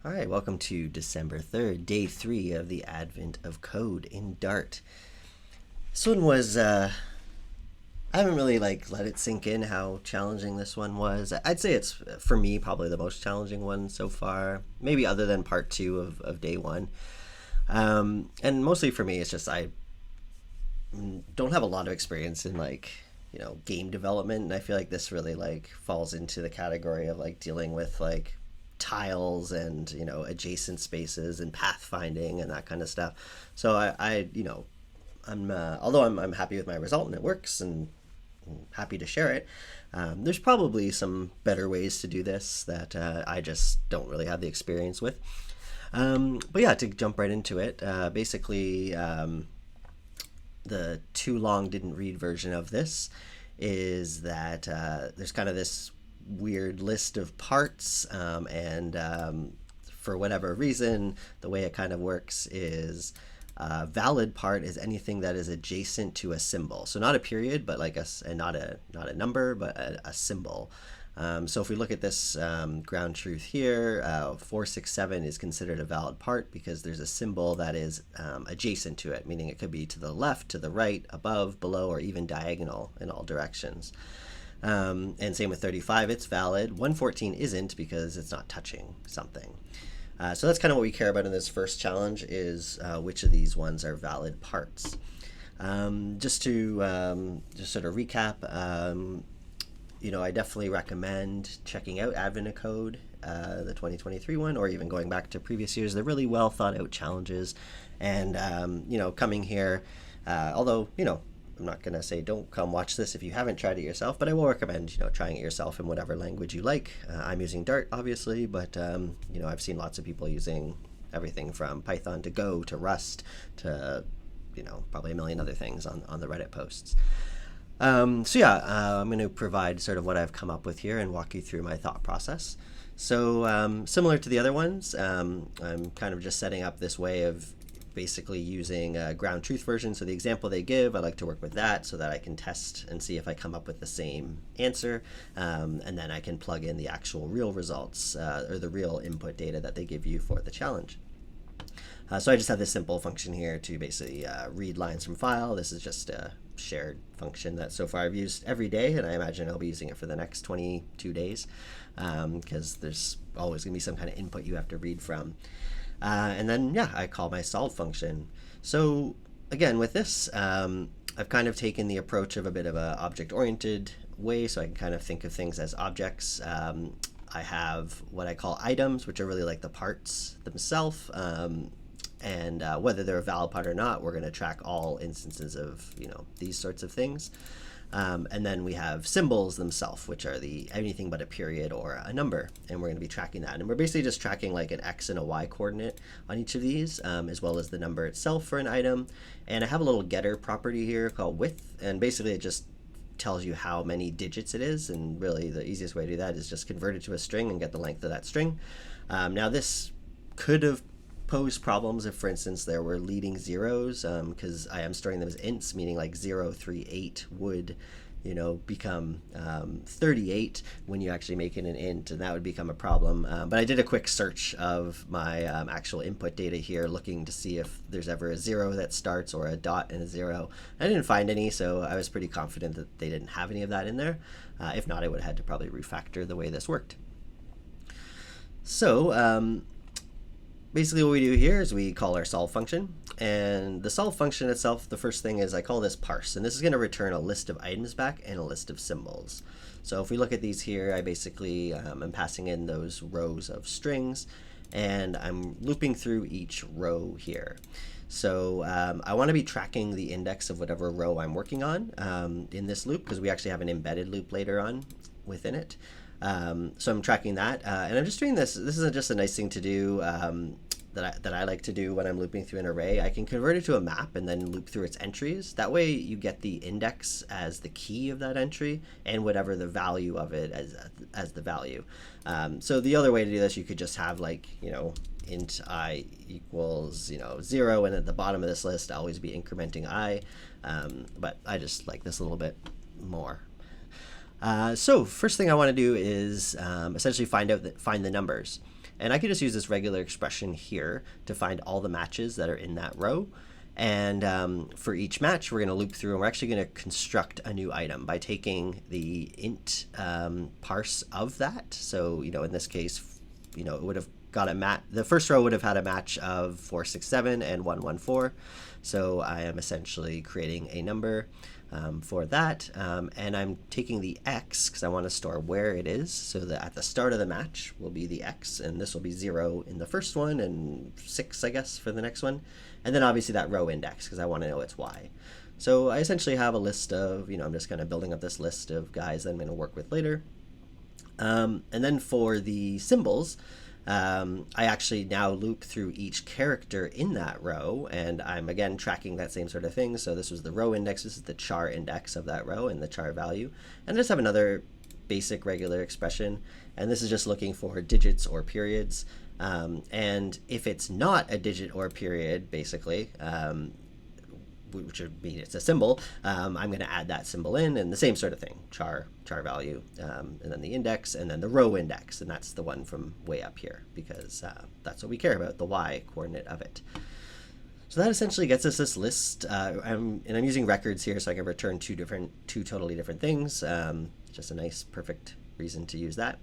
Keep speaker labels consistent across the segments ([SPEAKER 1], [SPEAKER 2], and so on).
[SPEAKER 1] All right, welcome to December 3rd, day 3 of the Advent of Code in Dart. This one was, I haven't really let it sink in how challenging this one was. I'd say it's, for me, probably the most challenging one so far, maybe other than part 2 of day 1. And mostly for me, it's just I don't have a lot of experience in game development, and I feel like this really falls into the category of dealing with tiles and adjacent spaces and pathfinding and that kind of stuff. So I'm although I'm happy with my result and it works and I'm happy to share it. There's probably some better ways to do this that I just don't really have the experience with. But yeah, to jump right into it, basically the too long didn't read version of this is that there's kind of this weird list of parts, and for whatever reason, the way it kind of works is valid part is anything that is adjacent to a symbol. So not a period, but and not a number, but a symbol. So if we look at this ground truth here, 467 is considered a valid part because there's a symbol that is adjacent to it, meaning it could be to the left, to the right, above, below, or even diagonal in all directions. And same with 35, it's valid. 114 isn't because it's not touching something. So that's kind of what we care about in this first challenge is which of these ones are valid parts. Just to just sort of recap, I definitely recommend checking out Adventocode, the 2023 one, or even going back to previous years. They're really well thought out challenges. And, coming here, although, I'm not going to say don't come watch this if you haven't tried it yourself, but I will recommend, trying it yourself in whatever language you like. I'm using Dart, obviously, but, I've seen lots of people using everything from Python to Go to Rust to, probably a million other things on the Reddit posts. I'm going to provide sort of what I've come up with here and walk you through my thought process. So similar to the other ones, I'm kind of just setting up this way of basically using a ground truth version. So the example they give, I like to work with that so that I can test and see if I come up with the same answer. And then I can plug in the actual real results or the real input data that they give you for the challenge. So I just have this simple function here to basically read lines from file. This is just a shared function that so far I've used every day, and I imagine I'll be using it for the next 22 days because there's always going to be some kind of input you have to read from. And then, I call my solve function. So again, with this, I've kind of taken the approach of a bit of an object-oriented way, so I can kind of think of things as objects. I have what I call items, which are really like the parts themselves. And whether they're a valid part or not, we're going to track all instances of these sorts of things. And then we have symbols themselves, which are anything but a period or a number, and we're going to be tracking that. And we're basically just tracking like an X and a Y coordinate on each of these, as well as the number itself for an item. And I have a little getter property here called width, and basically it just tells you how many digits it is, and really the easiest way to do that is just convert it to a string and get the length of that string. Now this could have posed problems if, for instance, there were leading zeros, because I am storing them as ints, meaning like 038 would become 38 when you actually make it an int, and that would become a problem. But I did a quick search of my actual input data here, looking to see if there's ever a 0 that starts or a dot and a 0. I didn't find any, so I was pretty confident that they didn't have any of that in there. If not, I would have had to probably refactor the way this worked. So basically what we do here is we call our solve function, and the solve function itself, the first thing is I call this parse, and this is going to return a list of items back and a list of symbols. So if we look at these here, I basically am passing in those rows of strings, and I'm looping through each row here. So I want to be tracking the index of whatever row I'm working on in this loop, because we actually have an embedded loop later on within it. So I'm tracking that, and I'm just doing this. This is just a nice thing to do that I like to do when I'm looping through an array. I can convert it to a map and then loop through its entries. That way you get the index as the key of that entry and whatever the value of it as the value. So the other way to do this, you could just have int I equals 0, and at the bottom of this list I'll always be incrementing I, but I just like this a little bit more. So first thing I want to do is essentially find the numbers. And I could just use this regular expression here to find all the matches that are in that row. And for each match, we're going to loop through, and we're actually going to construct a new item by taking the int parse of that. So, in this case, it would have got a match. The first row would have had a match of 467 and 114. So I am essentially creating a number for that, and I'm taking the x because I want to store where it is, so that at the start of the match will be the x, and this will be 0 in the first one and 6, I guess, for the next one, and then obviously that row index because I want to know its y. So I essentially have a list of, I'm just kind of building up this list of guys that I'm going to work with later. And then for the symbols, I actually now loop through each character in that row, and I'm again tracking that same sort of thing. So this was the row index, this is the char index of that row and the char value. And I just have another basic regular expression, and this is just looking for digits or periods. And if it's not a digit or period, basically, which would mean it's a symbol, I'm going to add that symbol in, and the same sort of thing, char value, and then the index, and then the row index, and that's the one from way up here, because that's what we care about, the y coordinate of it. So that essentially gets us this list, and I'm using records here so I can return two totally different things. Just a nice, perfect reason to use that.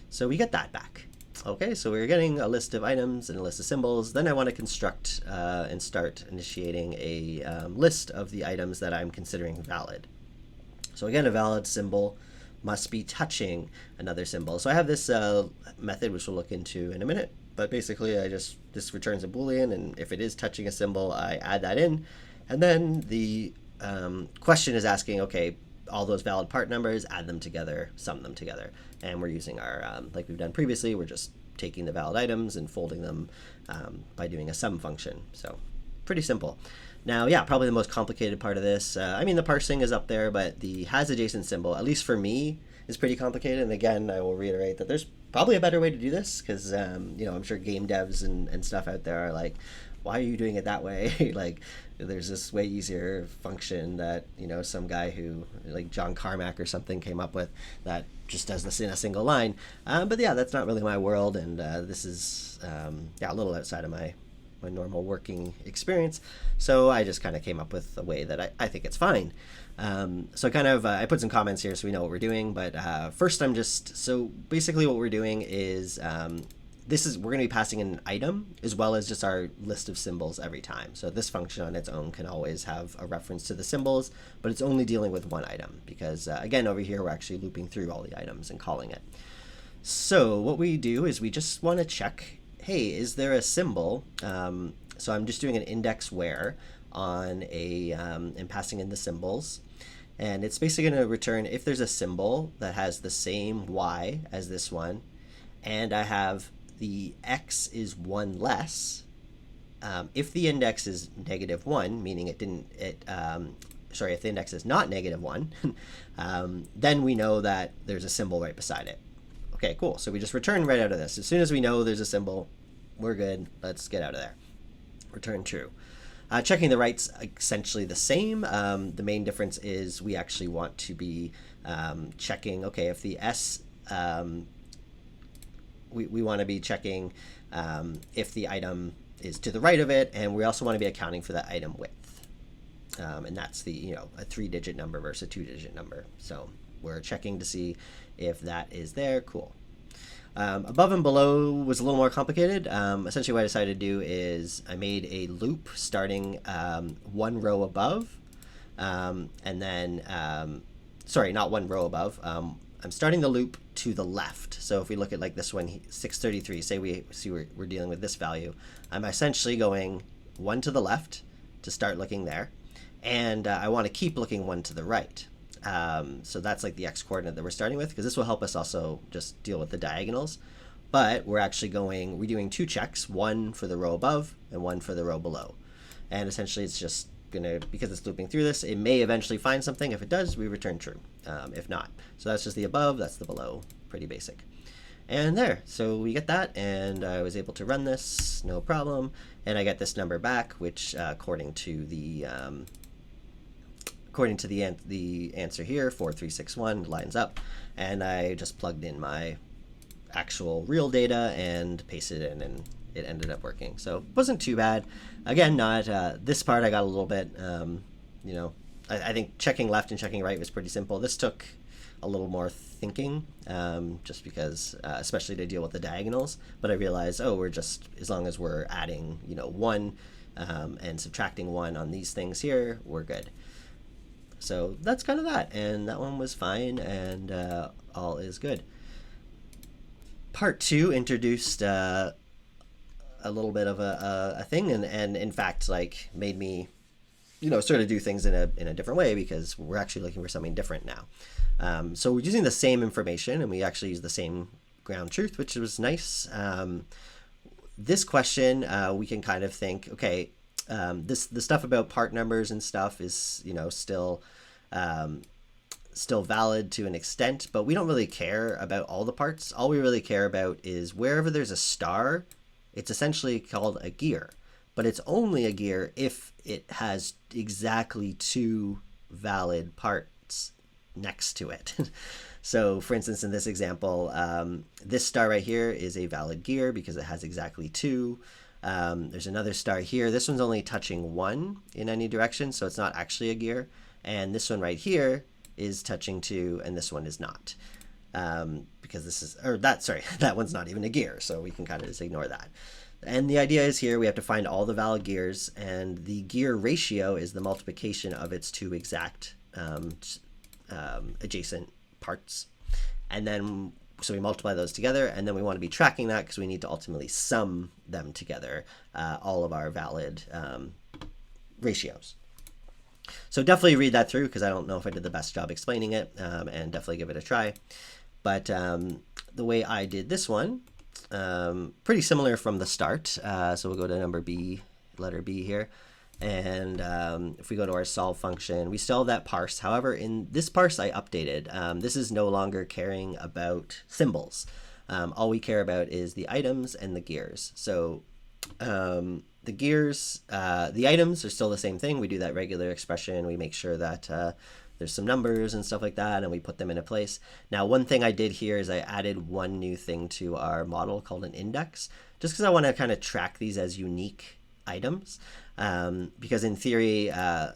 [SPEAKER 1] So we get that back. Okay, so we're getting a list of items and a list of symbols. Then I want to construct and start initiating a list of the items that I'm considering valid. So again, a valid symbol must be touching another symbol. So I have this method, which we'll look into in a minute. But basically, this returns a Boolean, and if it is touching a symbol, I add that in. And then the question is asking, okay, all those valid part numbers, add them together, sum them together. And we're using our, like we've done previously, we're just taking the valid items and folding them by doing a sum function. So pretty simple. Now, yeah, probably the most complicated part of this, the parsing is up there, but the has adjacent symbol, at least for me, is pretty complicated. And again, I will reiterate that there's probably a better way to do this, because, I'm sure game devs and stuff out there are like, why are you doing it that way? Like, there's this way easier function that, some guy who, like John Carmack or something, came up with that just does this in a single line. But yeah, that's not really my world, and this is, a little outside of my normal working experience. So I just kind of came up with a way that I think it's fine. So kind of, I put some comments here so we know what we're doing, but first so basically what we're doing is, we're going to be passing in an item as well as just our list of symbols every time. So this function on its own can always have a reference to the symbols, but it's only dealing with one item because, again, over here we're actually looping through all the items and calling it. So what we do is we just want to check, hey, is there a symbol? So I'm just doing an index where on and passing in the symbols. And it's basically going to return if there's a symbol that has the same y as this one, and I have the x is 1 less. If the index is -1, meaning if the index is not -1, then we know that there's a symbol right beside it. Okay, cool. So we just return right out of this. As soon as we know there's a symbol, we're good. Let's get out of there. Return true. Checking the right's essentially the same. The main difference is we actually want to be checking, okay, if the S, we want to be checking if the item is to the right of it, and we also want to be accounting for that item width. And that's the, a 3-digit number versus a 2-digit number. So we're checking to see if that is there. Cool. Above and below was a little more complicated. Essentially what I decided to do is I made a loop starting one row above, and then, sorry, not one row above. I'm starting the loop to the left. So if we look at like this one, 633, say we're dealing with this value, I'm essentially going one to the left to start looking there. And I want to keep looking one to the right. So that's like the x coordinate that we're starting with, because this will help us also just deal with the diagonals. But we're actually we're doing 2 checks, one for the row above and one for the row below. And essentially it's just because it's looping through this, it may eventually find something. If it does, we return true. If not, so that's just the above, that's the below, pretty basic. And there, so we get that, and I was able to run this, no problem. And I get this number back, which according to the answer here, 4361, lines up, and I just plugged in my actual real data and paste it in, and it ended up working. So it wasn't too bad. Again, not this part I got a little bit, you know, I think checking left and checking right was pretty simple. This took a little more thinking, just because, especially to deal with the diagonals. But I realized, oh, we're just, as long as we're adding, you know, 1 and subtracting 1 on these things here, we're good. So that's kind of that, and that one was fine, and all is good. Part 2 introduced a little bit of a thing, and in fact, like, made me, you know, sort of do things in a different way, because we're actually looking for something different now. So we're using the same information, and we actually use the same ground truth, which was nice. This question, we can kind of think, okay, the stuff about part numbers and stuff is, you know, still valid to an extent, but we don't really care about all the parts. All we really care about is wherever there's a star, it's essentially called a gear, but it's only a gear if it has exactly 2 valid parts next to it. So for instance, in this example, this star right here is a valid gear because it has exactly 2. There's another star here. This one's only touching 1 in any direction, so it's not actually a gear. And this one right here is touching 2, and this one is not. Because this is, or that, sorry, that one's not even a gear, so we can kind of just ignore that. And the idea is here we have to find all the valid gears, and the gear ratio is the multiplication of its 2 exact adjacent parts. And then, so we multiply those together, and then we want to be tracking that because we need to ultimately sum them together, all of our valid ratios. So definitely read that through, because I don't know if I did the best job explaining it, and definitely give it a try. But the way I did this one, pretty similar from the start. So we'll go to number B, letter B here. And if we go to our solve function, we still have that parse. However, in this parse I updated. This is no longer caring about symbols. All we care about is the items and the gears. So the gears, the items are still the same thing. We do that regular expression. We make sure that there's some numbers and stuff like that, and we put them into place. Now, one thing I did here is I added one new thing to our model called an index, just because I want to kind of track these as unique items. Because in theory, and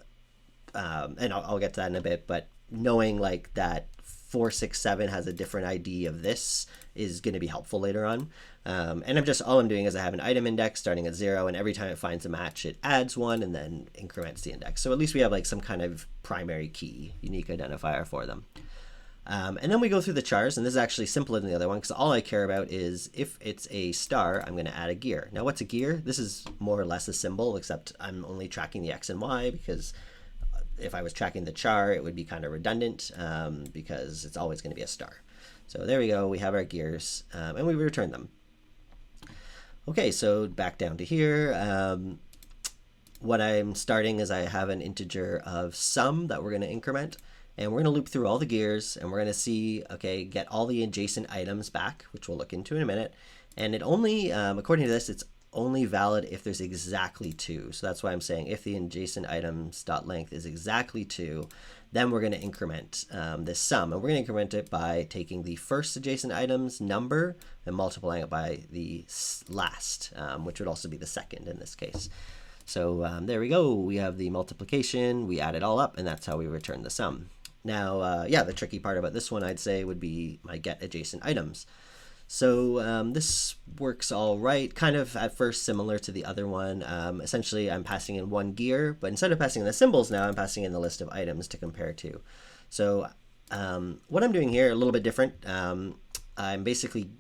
[SPEAKER 1] I'll get to that in a bit, but knowing like that 467 has a different ID of this is going to be helpful later on. And all I'm doing is I have an item index starting at 0, and every time it finds a match, it adds 1 and then increments the index. So at least we have like some kind of primary key, unique identifier for them. And then we go through the chars, and this is actually simpler than the other one, because all I care about is if it's a star, I'm going to add a gear. Now, what's a gear? This is more or less a symbol, except I'm only tracking the X and Y, because if I was tracking the char, it would be kind of redundant, because it's always going to be a star. So there we go. We have our gears, and we return them. Okay, so back down to here. What I'm starting is I have an integer of sum that we're going to increment. And we're going to loop through all the gears, and we're going to see, okay, get all the adjacent items back, which we'll look into in a minute. And it only, according to this, it's only valid if there's exactly 2. So that's why I'm saying if the adjacent items dot length is exactly 2, then we're going to increment this sum. And we're going to increment it by taking the first adjacent item's number and multiplying it by the last, which would also be the second in this case. So there we go. We have the multiplication. We add it all up, and that's how we return the sum. Now, yeah, the tricky part about this one, I'd say, would be my get adjacent items. So this works all right, kind of at first similar to the other one. Essentially, I'm passing in one gear, but instead of passing in the symbols now, I'm passing in the list of items to compare to. So what I'm doing here, a little bit different. I'm basically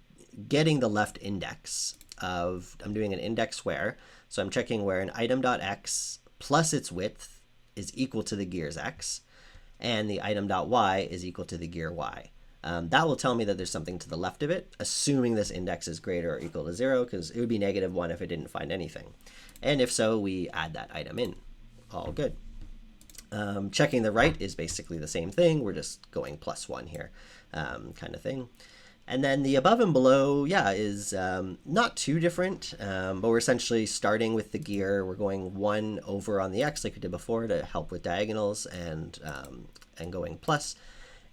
[SPEAKER 1] getting the left index of, I'm doing an index where, so I'm checking where an item.x plus its width is equal to the gear's x, and the item.y is equal to the gear y. That will tell me that there's something to the left of it, assuming this index is greater or equal to 0, because it would be -1 if it didn't find anything. And if so, we add that item in. All good. Checking the right is basically the same thing. We're just going +1 here, kind of thing. And then the above and below, yeah, is not too different, but we're essentially starting with the gear. We're going 1 over on the x like we did before to help with diagonals, and going plus.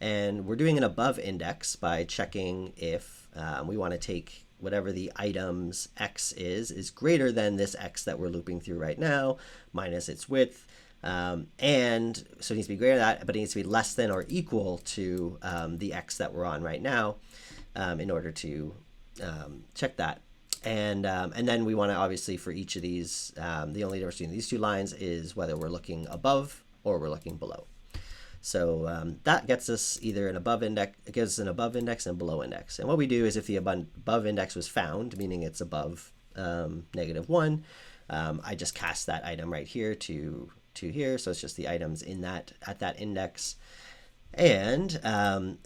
[SPEAKER 1] And we're doing an above index by checking if we want to take whatever the item's x is greater than this x that we're looping through right now, minus its width. And so it needs to be greater than that, but it needs to be less than or equal to the x that we're on right now in order to check that. And then we want to, obviously, for each of these, the only difference between these two lines is whether we're looking above or we're looking below. So that gets us either an above index, it gives us an above index and below index. And what we do is if the above index was found, meaning it's above -1, I just cast that item right here to here. So it's just the items in that at that index. And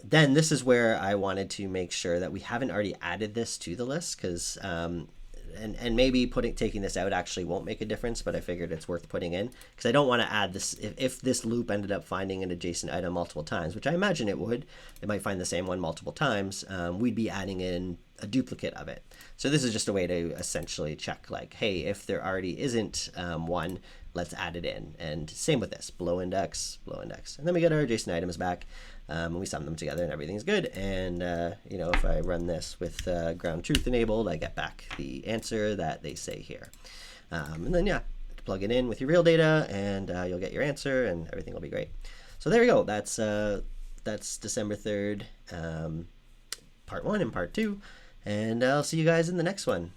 [SPEAKER 1] then this is where I wanted to make sure that we haven't already added this to the list, because and maybe taking this out actually won't make a difference, but I figured it's worth putting in because I don't want to add this. If this loop ended up finding an adjacent item multiple times, which I imagine it would, it might find the same one multiple times, we'd be adding in a duplicate of it. So this is just a way to essentially check, like, hey, if there already isn't one, let's add it in. And same with this, below index, and then we get our adjacent items back, and we sum them together and everything's good. And you know, if I run this with ground truth enabled, I get back the answer that they say here. And then, yeah, plug it in with your real data and you'll get your answer and everything will be great. So there we go. That's December 3rd, part 1 and part 2, and I'll see you guys in the next one.